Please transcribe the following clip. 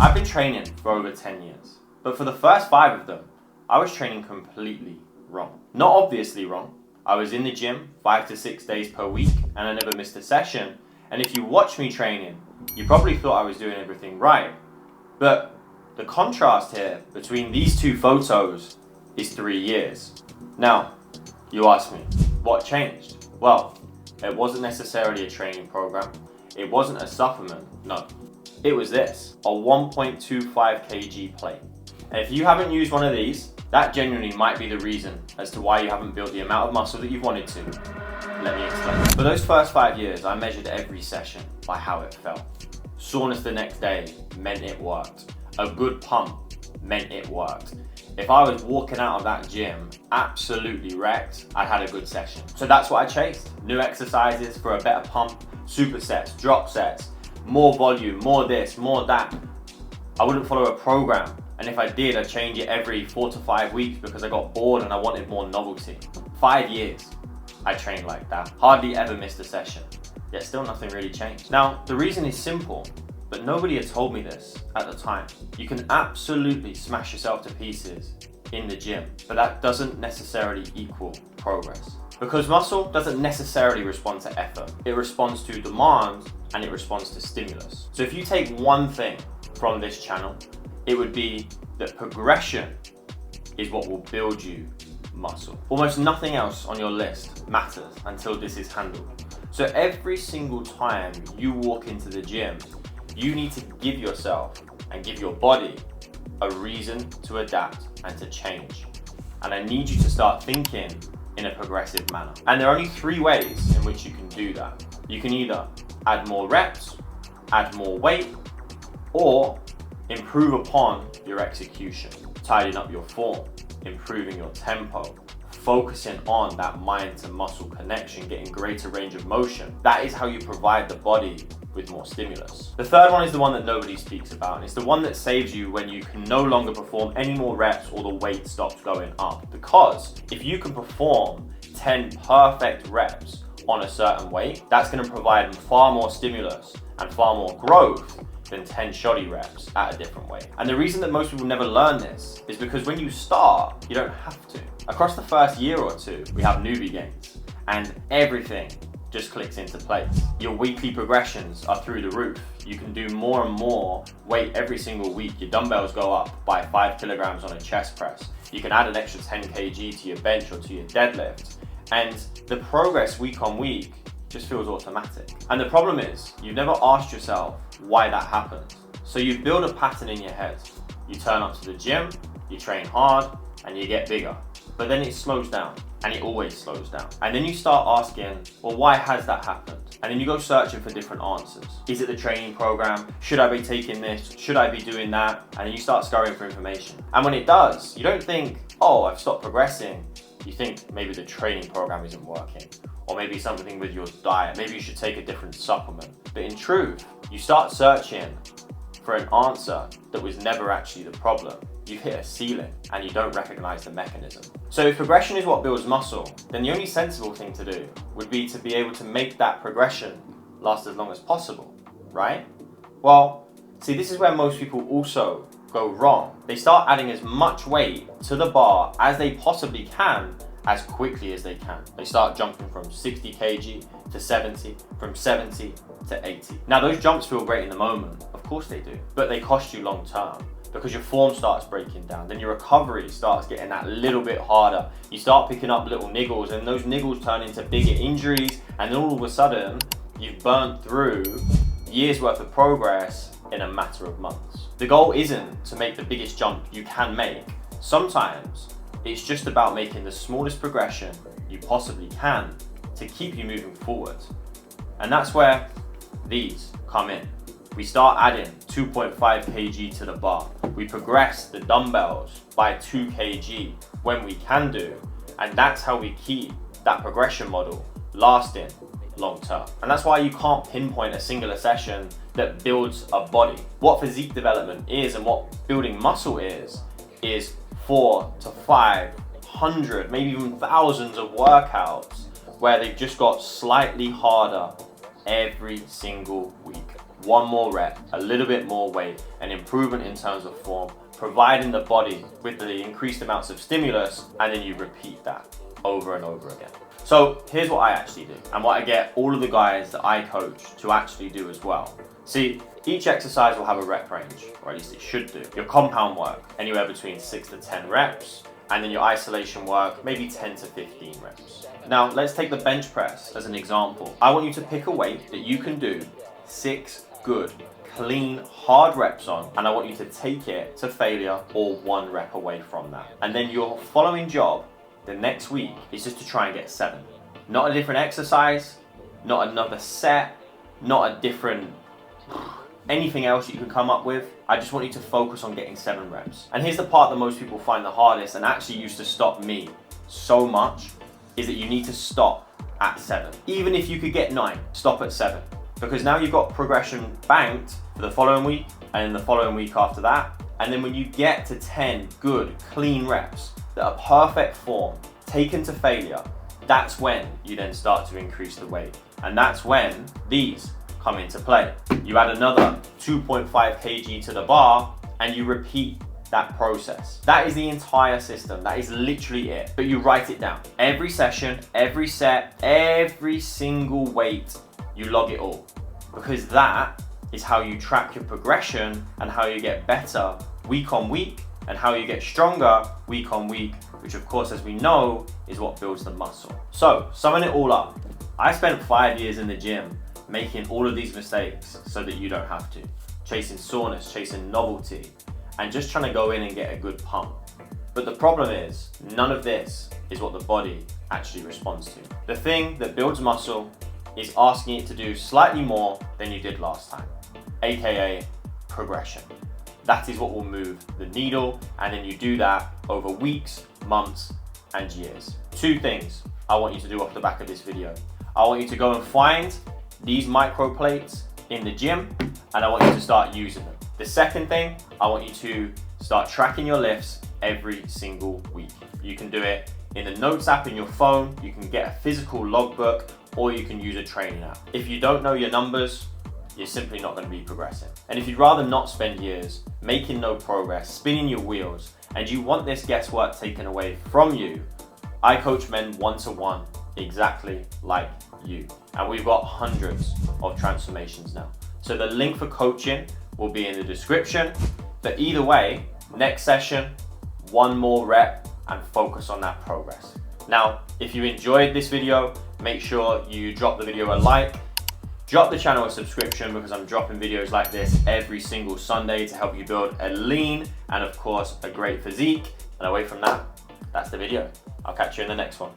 I've been training for over 10 years, but for the first 5 of them, I was training completely wrong. Not obviously wrong. I was in the gym 5 to 6 days per week and I never missed a session. And if you watch me training, you probably thought I was doing everything right. But the contrast here between these two photos is 3 years. Now, you ask me, what changed? Well, it wasn't necessarily a training program. It wasn't a supplement, no. It was this, a 1.25 kg plate. And if you haven't used one of these, that genuinely might be the reason as to why you haven't built the amount of muscle that you've wanted to. Let me explain. For those first 5 years, I measured every session by how it felt. Soreness the next day meant it worked. A good pump meant it worked. If I was walking out of that gym absolutely wrecked, I had a good session. So that's what I chased. New exercises for a better pump, supersets, drop sets, more volume, more this, more that. I wouldn't follow a program. And if I did, I'd change it every 4 to 5 weeks because I got bored and I wanted more novelty. 5 years, I trained like that. Hardly ever missed a session, yet still nothing really changed. Now, the reason is simple, but nobody had told me this at the time. You can absolutely smash yourself to pieces in the gym, but that doesn't necessarily equal progress. Because muscle doesn't necessarily respond to effort. It responds to demand and it responds to stimulus. So if you take one thing from this channel, it would be that progression is what will build you muscle. Almost nothing else on your list matters until this is handled. So every single time you walk into the gym, you need to give yourself and give your body a reason to adapt and to change. And I need you to start thinking in a progressive manner. And there are only 3 ways in which you can do that. You can either add more reps, add more weight, or improve upon your execution, tidying up your form, improving your tempo, focusing on that mind to muscle connection, getting greater range of motion. That is how you provide the body with more stimulus. The third one is the one that nobody speaks about, and it's the one that saves you when you can no longer perform any more reps or the weight stops going up. Because if you can perform 10 perfect reps on a certain weight, that's going to provide far more stimulus and far more growth than 10 shoddy reps at a different weight. And the reason that most people never learn this is because when you start, you don't have to. Across the first year or two, we have newbie gains and everything just clicks into place. Your weekly progressions are through the roof. You can do more and more weight every single week. Your dumbbells go up by 5 kilograms on a chest press. You can add an extra 10 kg to your bench or to your deadlift. And the progress week on week just feels automatic. And the problem is, you've never asked yourself why that happens. So you build a pattern in your head. You turn up to the gym, you train hard, and you get bigger. But then it slows down, and it always slows down. And then you start asking, well, why has that happened? And then you go searching for different answers. Is it the training program? Should I be taking this? Should I be doing that? And then you start scurrying for information. And when it does, you don't think, oh, I've stopped progressing. You think maybe the training program isn't working. Or maybe something with your diet. Maybe you should take a different supplement. But in truth, you start searching for an answer that was never actually the problem. You hit a ceiling and you don't recognize the mechanism. So if progression is what builds muscle, then the only sensible thing to do would be to be able to make that progression last as long as possible, right? Well, see, this is where most people also go wrong. They start adding as much weight to the bar as they possibly can as quickly as they can. They start jumping from 60 kg to 70, from 70 to 80. Now those jumps feel great in the moment, of course they do, but they cost you long term because your form starts breaking down, then your recovery starts getting that little bit harder. You start picking up little niggles and those niggles turn into bigger injuries, and then all of a sudden you've burnt through years worth of progress in a matter of months. The goal isn't to make the biggest jump you can make. Sometimes it's just about making the smallest progression you possibly can to keep you moving forward. And that's where these come in. We start adding 2.5 kg to the bar. We progress the dumbbells by 2 kg when we can do. And that's how we keep that progression model lasting long term. And that's why you can't pinpoint a singular session that builds a body. What physique development is and what building muscle is 4 to 500, maybe even thousands of workouts where they've just got slightly harder every single week. one more rep, a little bit more weight, an improvement in terms of form, providing the body with the increased amounts of stimulus, and then you repeat that over and over again. So here's what I actually do, and what I get all of the guys that I coach to actually do as well. See, each exercise will have a rep range, or at least it should do. Your compound work, anywhere between 6 to 10 reps, and then your isolation work, maybe 10 to 15 reps. Now, let's take the bench press as an example. I want you to pick a weight that you can do 6 good, clean, hard reps on, and I want you to take it to failure or 1 rep away from that. And then your following job, the next week, is just to try and get 7. Not a different exercise, not another set, not a different anything else you can come up with. I just want you to focus on getting 7 reps. And here's the part that most people find the hardest, and actually used to stop me so much, is that you need to stop at 7. Even if you could get 9, stop at 7. Because now you've got progression banked for the following week, and then the following week after that. And then when you get to 10 good, clean reps that are perfect form, taken to failure, that's when you then start to increase the weight. And that's when these come into play. You add another 2.5 kg to the bar and you repeat that process. That is the entire system. That is literally it. But you write it down. Every session, every set, every single weight, you log it all. Because that is how you track your progression and how you get better week on week, and how you get stronger week on week, which of course, as we know, is what builds the muscle. So, summing it all up, I spent 5 years in the gym making all of these mistakes so that you don't have to. Chasing soreness, chasing novelty, and just trying to go in and get a good pump. But the problem is, none of this is what the body actually responds to. The thing that builds muscle is asking it to do slightly more than you did last time, aka progression. That is what will move the needle, and then you do that over weeks, months, and years. 2 things I want you to do off the back of this video. I want you to go and find these micro plates in the gym, and I want you to start using them. The second thing, I want you to start tracking your lifts every single week. You can do it in the notes app in your phone, you can get a physical logbook, or you can use a training app. If you don't know your numbers, you're simply not going to be progressing. And if you'd rather not spend years making no progress, spinning your wheels, and you want this guesswork taken away from you, I coach men one-to-one exactly like you. And we've got hundreds of transformations now. So the link for coaching will be in the description. But either way, next session, 1 more rep and focus on that progress. Now, if you enjoyed this video, make sure you drop the video a like. Drop the channel a subscription, because I'm dropping videos like this every single Sunday to help you build a lean and of course a great physique. And away from that, that's the video. I'll catch you in the next one.